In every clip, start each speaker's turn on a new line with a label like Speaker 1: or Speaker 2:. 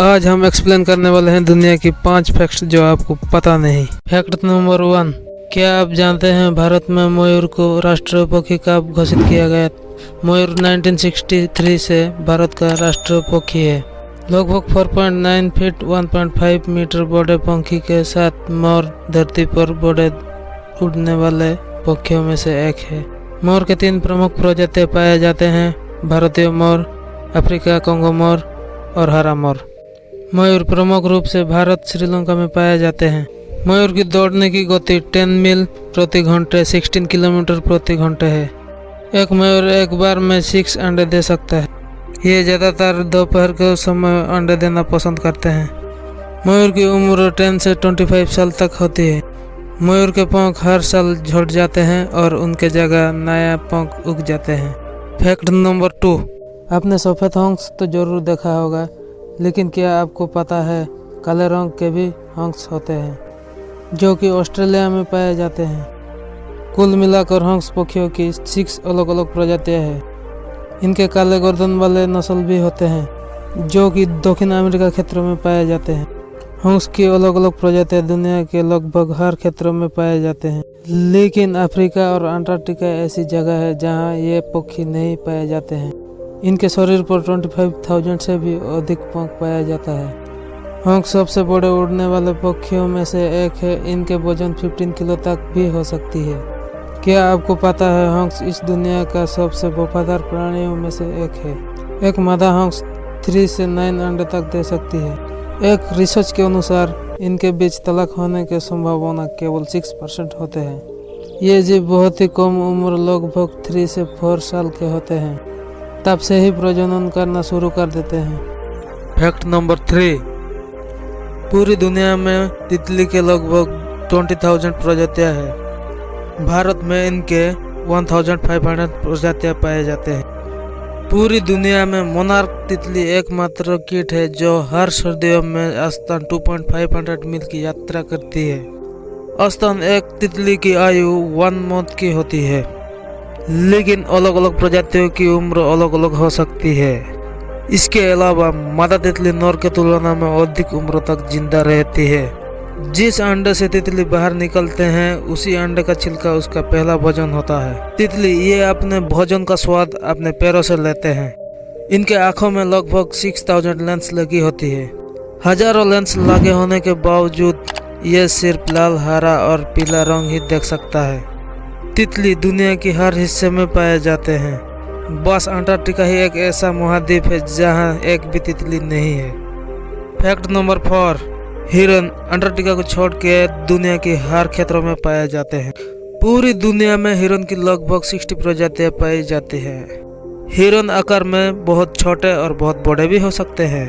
Speaker 1: आज हम एक्सप्लेन करने वाले हैं दुनिया की 5 फैक्ट्स जो आपको पता नहीं। फैक्ट नंबर 1, क्या आप जानते हैं भारत में मयूर को राष्ट्रीय पक्षी कब घोषित किया गया? मयूर 1963 से भारत का राष्ट्रीय पक्षी है। लगभग 4.9 फीट 1.5 मीटर बड़े पंखी के साथ मोर धरती पर बड़े उड़ने वाले पक्षियों में से एक है। मोर के 3 प्रमुख प्रजातियां पाए जाते हैं: भारतीय मोर, अफ्रीका कोंगो मोर और हरा मोर। मयूर प्रमुख रूप से भारत श्रीलंका में पाए जाते हैं। मयूर की दौड़ने की गति 10 मील प्रति घंटे 16 किलोमीटर प्रति घंटे है। एक मयूर एक बार में 6 अंडे दे सकता है। ये ज़्यादातर दोपहर के समय अंडे देना पसंद करते हैं। मयूर की उम्र 10 से 25 साल तक होती है। मयूर के पंख हर साल झड़ जाते हैं और उनके जगह नया पंख उग जाते हैं। फैक्ट नंबर 2, आपने सफ़ेद हंस तो जरूर देखा होगा, लेकिन क्या आपको पता है काले रंग के भी हंस होते हैं जो कि ऑस्ट्रेलिया में पाए जाते हैं। कुल मिलाकर हंस पक्षियों की 6 अलग अलग प्रजातियां हैं। इनके काले गर्दन वाले नस्ल भी होते हैं जो कि दक्षिण अमेरिका क्षेत्र में पाए जाते हैं। हंस की अलग अलग प्रजातियां दुनिया के लगभग हर क्षेत्र में पाए जाते हैं, लेकिन अफ्रीका और अंटार्कटिका ऐसी जगह है जहां ये पक्षी नहीं पाए जाते हैं। इनके शरीर पर 25,000 से भी अधिक पंख पाया जाता है। हंस सबसे बड़े उड़ने वाले पक्षियों में से एक है। इनके वजन 15 किलो तक भी हो सकती है। क्या आपको पता है हंस इस दुनिया का सबसे वफादार प्राणियों में से एक है। एक मादा हंस 3 से 9 अंडे तक दे सकती है। एक रिसर्च के अनुसार इनके बीच तलाक होने की संभावना केवल 6% होते हैं। ये जीव बहुत ही कम उम्र लगभग 3 से 4 साल के होते हैं, तब से ही प्रजनन करना शुरू कर देते हैं। फैक्ट नंबर 3, पूरी दुनिया में तितली के लगभग 20,000 प्रजातियां हैं। भारत में इनके 1,500 प्रजातियां पाए जाते हैं। पूरी दुनिया में मोनार्क तितली एकमात्र कीट है जो हर सर्दियों में औसतन 2.5 मील की यात्रा करती है। औसतन एक तितली की आयु 1 मंथ की होती है, लेकिन अलग अलग प्रजातियों की उम्र अलग अलग हो सकती है। इसके अलावा मादा तितली नर के तुलना में अधिक उम्र तक जिंदा रहती है। जिस अंडे से तितली बाहर निकलते हैं उसी अंडे का छिलका उसका पहला भोजन होता है। तितली ये अपने भोजन का स्वाद अपने पैरों से लेते हैं। इनके आँखों में लगभग 6000 लेंस लगी होती है। हजारों लेंस लगे होने के बावजूद ये सिर्फ लाल, हरा और पीला रंग ही देख सकता है। तितली दुनिया की हर हिस्से में पाए जाते हैं। बस अंटार्कटिका ही एक ऐसा महाद्वीप है जहां एक भी तितली नहीं है। फैक्ट नंबर 4, हिरन अंटार्कटिका को छोड़ के दुनिया के हर क्षेत्रों में पाए जाते हैं। पूरी दुनिया में हिरन की लगभग 60 प्रजातियां पाई जाती हैं। हिरन आकार में बहुत छोटे और बहुत बड़े भी हो सकते हैं।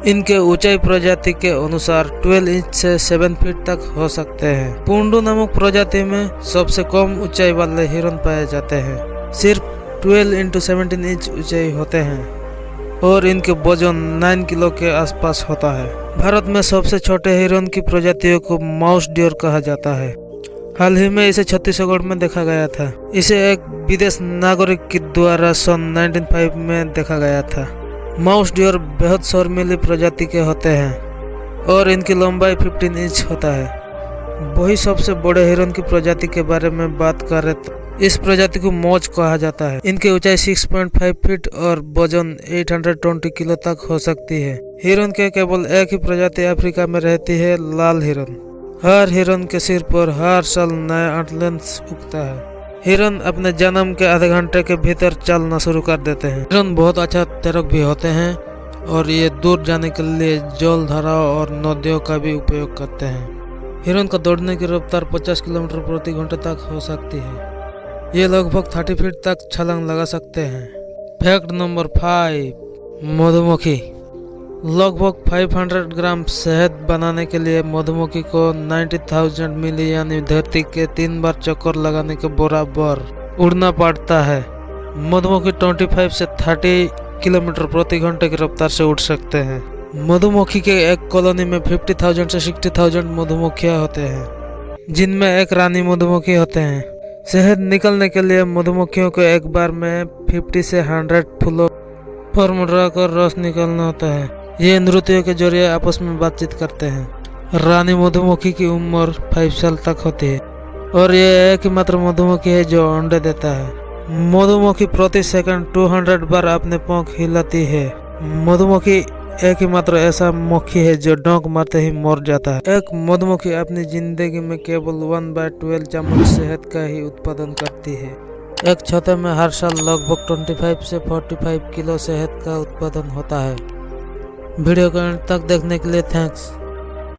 Speaker 1: इनके ऊंचाई प्रजाति के अनुसार 12 इंच से 7 फीट तक हो सकते हैं। पुंडू नामक प्रजाति में सबसे कम ऊंचाई वाले हिरन पाए जाते हैं। सिर्फ 12 इंटू 17 इंच ऊंचाई होते हैं और इनके वजन 9 किलो के आसपास होता है। भारत में सबसे छोटे हिरन की प्रजातियों को माउस डियर कहा जाता है। हाल ही में इसे छत्तीसगढ़ में देखा गया था। इसे एक विदेश नागरिक के द्वारा सन 1905 में देखा गया था। माउस डियर बेहद शर्मीली प्रजाति के होते हैं और इनकी लंबाई 15 इंच होता है। वही सबसे बड़े हिरन की प्रजाति के बारे में बात करें तो इस प्रजाति को मोज कहा जाता है। इनकी ऊंचाई 6.5 फीट और वजन 820 किलो तक हो सकती है। हिरन के केवल एक ही प्रजाति अफ्रीका में रहती है, लाल हिरन। हर हिरन के सिर पर हर साल नया एंटलर्स उगता है। हिरन अपने जन्म के आधे घंटे के भीतर चलना शुरू कर देते हैं। हिरन बहुत अच्छा तैरक भी होते हैं और ये दूर जाने के लिए जल धाराओं और नदियों का भी उपयोग करते हैं। हिरन का दौड़ने की रफ्तार 50 किलोमीटर प्रति घंटे तक हो सकती है। ये लगभग 30 फीट तक छलांग लगा सकते हैं। फैक्ट नंबर 5, मधुमक्खी। लगभग 500 ग्राम शहद बनाने के लिए मधुमक्खी को 90,000 मील यानी धरती के 3 बार चक्कर लगाने के बराबर उड़ना पड़ता है। मधुमक्खी 25 से 30 किलोमीटर प्रति घंटे की रफ्तार से उड़ सकते हैं। मधुमक्खी के एक कॉलोनी में 50,000 से 60,000 मधुमक्खियां होते हैं, जिनमें एक रानी मधुमक्खी होते हैं। शहद निकलने के लिए मधुमक्खियों को एक बार में 50 से 100 फूलों पर मंडरा कर रस निकालना होता है। ये नृत्यों के जरिए आपस में बातचीत करते हैं। रानी मधुमक्खी की उम्र 5 साल तक होती है और ये एक ही मात्र मधुमक्खी है जो अंडे देता है। मधुमक्खी प्रति सेकंड 200 बार अपने पंख हिलाती है। मधुमक्खी एक ही मात्र ऐसा मक्खी है जो डंक मारते ही मर जाता है। एक मधुमक्खी अपनी जिंदगी में केवल 1/12 चम्मच शहद का ही उत्पादन करती है। एक छत्ते में हर साल लगभग 25 से 45 किलो शहद का उत्पादन होता है। वीडियो को अंत तक देखने के लिए थैंक्स।